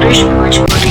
Adarsh Bhojpuri.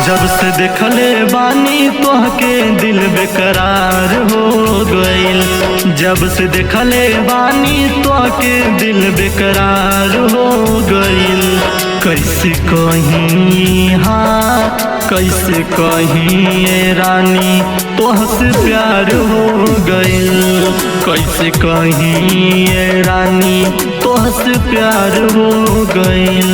जब से देखले बानी तोहके दिल बेकरार हो गईल। जब से देखले बानी तोहके दिल बेकरार हो गईल। कैसे कहीं हाँ कैसे कहीं ए रानी तोहसे प्यार हो गईल। कैसे कहीं ए रानी तोहसे प्यार हो गईल।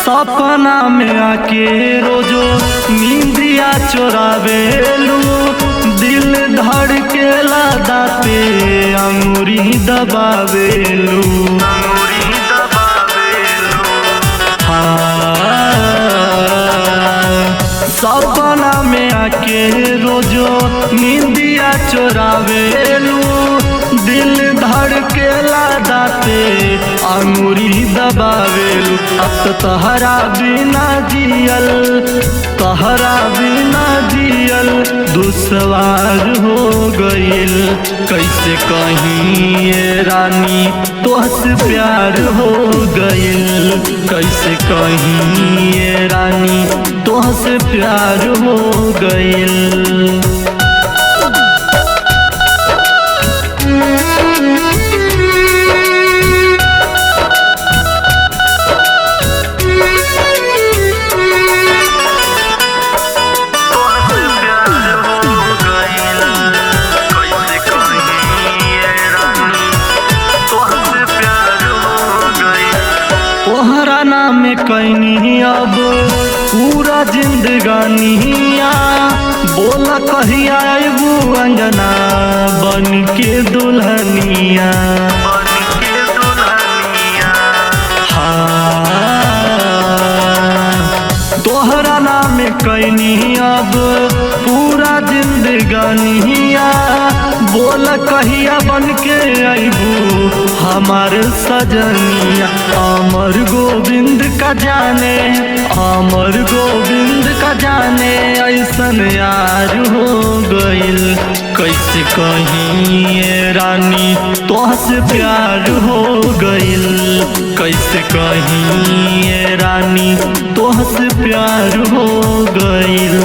सपना में आके रोजो नींदिया चोरावेलू। दिल धड़केला दाते अंगूरी दबावेलू। हाँ सपना में आके रोजो नींदिया चोरावेलू। दिल धड़केला दाते अंगूरी दबावेलू। अब तो तहरा बिना जियल तहरा बिना जियल दुश्वार हो गईल। कैसे कहीं ये रानी तोहसे प्यार हो गईल। कैसे कहीं ये रानी तोहसे प्यार हो गईल। तोहरा नाम कैनी अब पूरा जिंदगानिया। बोला कहिया आइबू अंजना बन के दुल्हनिया। हाँ तोहरा नाम कैनी अब पूरा जिंदगानिया। बोल कहिया बन के आइबू हमार सजनिया। अमर गोविंद का जाने अमर गोविंद का जाने ऐसन यार हो गईल। कैसे कहीं ये रानी तोहसे प्यार हो गईल। कैसे कहीं ये रानी तोहसे प्यार हो गईल।